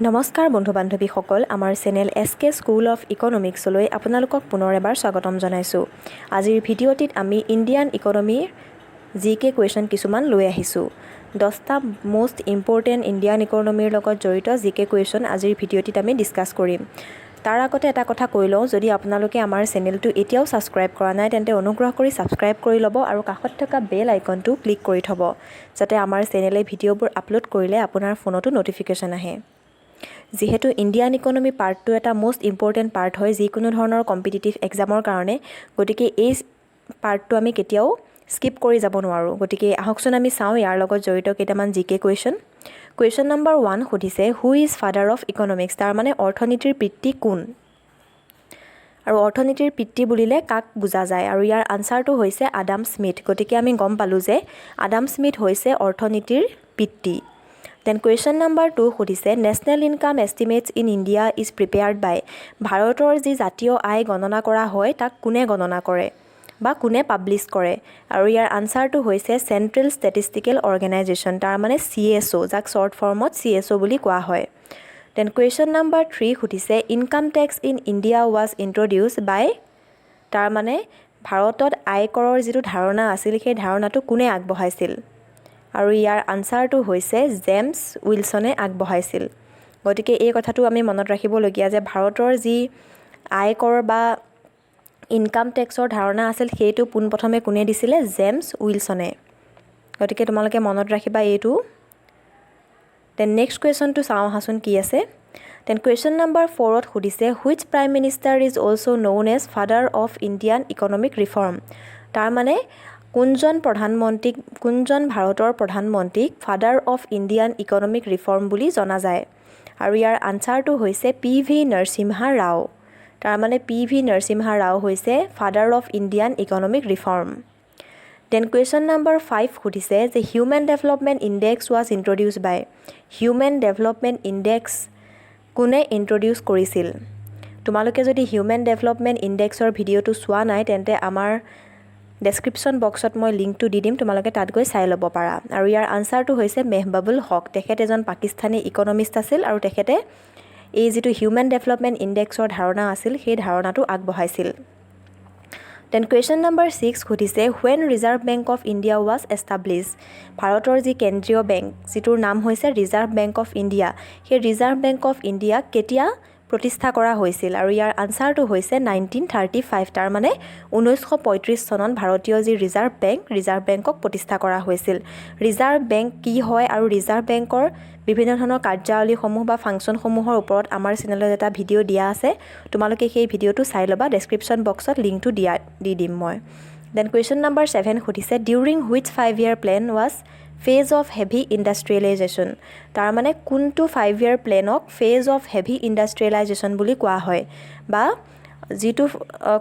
নমস্কাৰ বন্ধু বান্ধৱীসকল আমাৰ চেনেল এছকে স্কুল অফ ইকনমিক্সলৈ আপোনালোকক পুনৰ এবাৰ স্বাগতম জনাইছোঁ। আজিৰ ভিডিঅ'টিত আমি ইণ্ডিয়ান ইকনমিৰ জিকে কুৱেশ্যন কিছুমান লৈ আহিছোঁ। 10টা মোষ্ট ইম্পৰ্টেণ্ট ইণ্ডিয়ান ইকনমিৰ লগত জড়িত জিকে কুৱেশ্যন আজিৰ ভিডিঅ'টিত আমি ডিছকাছ কৰিম। তাৰ আগতে এটা কথা কৈ লওঁ, যদি আপোনালোকে আমাৰ চেনেলটো এতিয়াও ছাবস্ক্ৰাইব কৰা নাই তেন্তে অনুগ্ৰহ কৰি ছাবস্ক্ৰাইব কৰি ল'ব আৰু কাষত থকা বেল আইকনটো ক্লিক কৰি থ'ব, যাতে আমাৰ চেনেলে ভিডিঅ'বোৰ আপলোড কৰিলে আপোনাৰ ফোনতো ন'টিফিকেশ্যন আহে। যিহেতু ইণ্ডিয়ান ইকনমি পাৰ্টটো এটা মোষ্ট ইম্পৰ্টেণ্ট পাৰ্ট হয় যিকোনো ধৰণৰ কম্পিটিটিভ এক্সামৰ কাৰণে, গতিকে এই পাৰ্টটো আমি কেতিয়াও স্কিপ কৰি যাব নোৱাৰোঁ। গতিকে আহকচোন আমি চাওঁ ইয়াৰ লগত জড়িত কেইটামান জিকে কুৱেশ্যন। কুৱেশ্যন নম্বৰ 1 সুধিছে, who is father of economics? তাৰমানে অৰ্থনীতিৰ পিতৃ কোন? আৰু অৰ্থনীতিৰ পিতৃ বুলিলে কাক বুজা যায়? আৰু ইয়াৰ আনচাৰটো হৈছে আডাম স্মিথ। গতিকে আমি গম পালোঁ যে আডাম স্মিথ হৈছে অৰ্থনীতিৰ পিতৃ। দেন কুৱেশ্যন নম্বৰ 2 সুধিছে, national income estimates in India is prepared by? ভাৰতৰ যি জাতীয় আয় গণনা কৰা হয় তাক কোনে গণনা কৰে বা কোনে পাব্লিছ কৰে? আৰু ইয়াৰ আনচাৰটো হৈছে চেণ্ট্ৰেল ষ্টেটিষ্টিকেল অৰ্গেনাইজেশ্যন, তাৰমানে CSO, যাক শ্বৰ্ট ফৰ্মত CSO বুলি কোৱা হয়। দেন কুৱেশ্যন নম্বৰ 3 সুধিছে, income tax in India was introduced by? তাৰমানে ভাৰতত আয়কৰৰ যিটো ধাৰণা আছিল সেই ধাৰণাটো কোনে আগবঢ়াইছিল? আৰু ইয়াৰ আনচাৰটো হৈছে জেমছ উইলছনে আগবঢ়াইছিল। গতিকে এই কথাটো আমি মনত ৰাখিবলগীয়া যে ভাৰতৰ যি আয়কৰ বা ইনকাম টেক্সৰ ধাৰণা আছিল সেইটো পোনপ্ৰথমে কোনে দিছিলে? জেমছ উইলছনে। গতিকে তোমালোকে মনত ৰাখিবা এইটো। দেন নেক্সট কুৱেশ্যনটো চাওঁ আহাচোন কি আছে। দেন কুৱেশ্যন নম্বৰ 4ত সুধিছে, which prime minister is also' known as father of Indian economic reform? তাৰমানে কোনজন ভাৰতৰ প্ৰধানমন্ত্ৰীক father of Indian economic reform বুলি জনা যায়? আৰু ইয়াৰ আনচাৰটো হৈছে PV নৰসিম্হা ৰাও। তাৰমানে PV নৰসিম্হা ৰাও হৈছে father of Indian economic reform. Then question number 5 সুধিছে যে human development index was introduced by? Human development index কোনে ইণ্ট্ৰডিউচ কৰিছিল? তোমালোকে যদি হিউমেন ডেভেলপমেণ্ট ইণ্ডেক্সৰ ভিডিঅ'টো চোৱা নাই তেন্তে আমাৰ ডেছক্ৰিপশ্যন বক্সত মই লিংকটো দি দিম, তোমালোকে তাত গৈ চাই ল'ব পাৰা। আৰু ইয়াৰ আনচাৰটো হৈছে মেহবাবুল হক। তেখেত এজন পাকিস্তানী ইকনমিষ্ট আছিল আৰু তেখেতে এই যিটো হিউমেন ডেভেলপমেণ্ট ইণ্ডেক্সৰ ধাৰণা আছিল সেই ধাৰণাটো আগবঢ়াইছিল। দেন কুৱেশ্যন নম্বৰ 6 সুধিছে, when reserve bank of India was establish? ভাৰতৰ যি কেন্দ্ৰীয় বেংক যিটোৰ নাম হৈছে ৰিজাৰ্ভ বেংক অফ ইণ্ডিয়া, সেই ৰিজাৰ্ভ বেংক অফ ইণ্ডিয়াক কেতিয়া প্ৰতিষ্ঠা কৰা হৈছিল? আৰু ইয়াৰ আনচাৰটো হৈছে 1935। তাৰমানে 1935 চনত ভাৰতীয় যি ৰিজাৰ্ভ বেংকক প্ৰতিষ্ঠা কৰা হৈছিল। ৰিজাৰ্ভ বেংক কি হয় আৰু ৰিজাৰ্ভ বেংকৰ বিভিন্ন ধৰণৰ কাৰ্যাৱলীসমূহ বা ফাংচনসমূহৰ ওপৰত আমাৰ চেনেলত এটা ভিডিঅ' দিয়া আছে, তোমালোকে সেই ভিডিঅ'টো চাই ল'বা। ডেছক্ৰিপশ্যন বক্সত লিংকটো দি দিম মই। দেন কুৱেশ্যন নম্বৰ 7 সুধিছে, during which 5-year plan was phase of heavy industrialisation? তাৰমানে কোনটো 5-year প্লেনক ফেজ অফ হেভি ইণ্ডাষ্ট্ৰিয়েলাইজেশ্যন বুলি কোৱা হয়, বা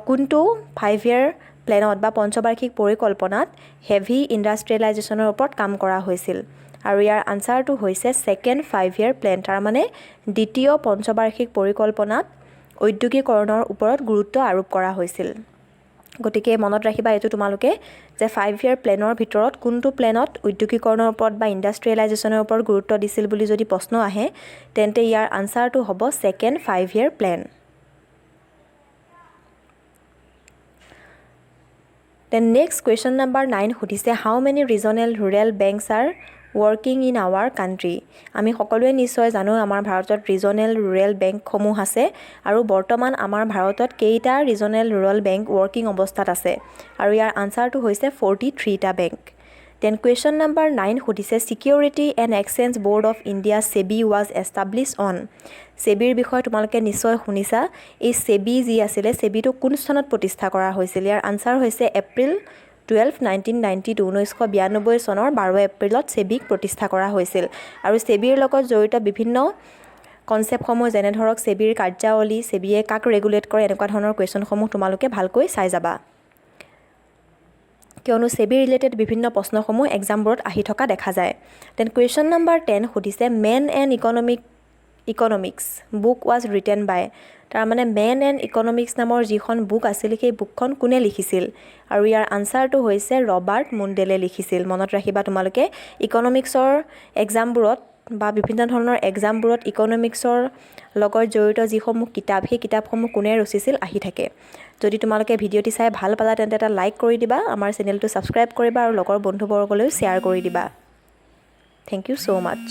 কোনটো 5-year প্লেনত বা পঞ্চবাৰ্ষিক পৰিকল্পনাত হেভি ইণ্ডাষ্ট্ৰিয়েলাইজেশ্যনৰ ওপৰত কাম কৰা হৈছিল? আৰু ইয়াৰ আনচাৰটো হৈছে ছেকেণ্ড 5-year প্লেন। তাৰমানে দ্বিতীয় পঞ্চবাৰ্ষিক পৰিকল্পনাত ঔদ্যোগিকৰণৰ ওপৰত গুৰুত্ব আৰোপ কৰা হৈছিল। গতিকে মনত ৰাখিবা এইটো তোমালোকে যে 5-year প্লেনৰ ভিতৰত কোনটো প্লেনত ঔদ্যোগিকৰণৰ ওপৰত বা ইণ্ডাষ্ট্ৰিয়েলাইজেশ্যনৰ ওপৰত গুৰুত্ব দিছিল বুলি যদি প্ৰশ্ন আহে তেন্তে ইয়াৰ আনচাৰটো হ'ব second 5-year plan. Then next question number 9 সুধিছে, how many regional rural banks are working in our country? আমি সকলোৱে নিশ্চয় জানো আমাৰ ভাৰতত ৰিজনেল ৰুৰেল বেংকসমূহ আছে, আৰু বৰ্তমান আমাৰ ভাৰতত কেইটা ৰিজনেল ৰুৰেল বেংক ৱৰ্কিং অৱস্থাত আছে? আৰু ইয়াৰ আনচাৰটো হৈছে 43টা বেংক। দেন কুৱেশ্যন নম্বৰ 9 সুধিছে, security and exchange board of India SEBI was establish on? ছেবিৰ বিষয়ে তোমালোকে নিশ্চয় শুনিছা। এই ছেবি যি আছিলে, ছেবিটো কোন চনত প্ৰতিষ্ঠা কৰা হৈছিল? ইয়াৰ আনচাৰ হৈছে এপ্ৰিল 12, 1992, 1992 চনৰ 12 এপ্ৰিলত ছেবিক প্ৰতিষ্ঠা কৰা হৈছিল। আৰু ছেবিৰ লগত জড়িত বিভিন্ন কনচেপ্টসমূহ যেনে ধৰক ছেবিৰ কাৰ্যাৱলী, ছেবিয়ে কাক ৰেগুলেট কৰে, এনেকুৱা ধৰণৰ কুৱেশ্যনসমূহ তোমালোকে ভালকৈ চাই যাবা, কিয়নো ছেবি ৰিলেটেড বিভিন্ন প্ৰশ্নসমূহ এক্সামবোৰত আহি থকা দেখা যায়। দেন কুৱেশ্যন নম্বৰ 10 সুধিছে, man and economics book was written by? তাৰমানে মেন এণ্ড ইকনমিক্স নামৰ যিখন বুক আছিল সেই বুকখন কোনে লিখিছিল? আৰু ইয়াৰ আনচাৰটো হৈছে ৰবাৰ্ট মুণ্ডেলে লিখিছিল। মনত ৰাখিবা তোমালোকে ইকনমিক্সৰ এক্সামবোৰত বা বিভিন্ন ধৰণৰ এক্সামবোৰত ইকনমিক্সৰ লগত জড়িত যিসমূহ কিতাপ সেই কিতাপসমূহ কোনে ৰচিছিল আহি থাকে। যদি তোমালোকে ভিডিঅ'টি চাই ভাল পালা তেন্তে এটা লাইক কৰি দিবা, আমাৰ চেনেলটো ছাবস্ক্ৰাইব কৰিবা আৰু লগৰ বন্ধুবৰ্গলৈও শ্বেয়াৰ কৰি দিবা। Thank you so' much.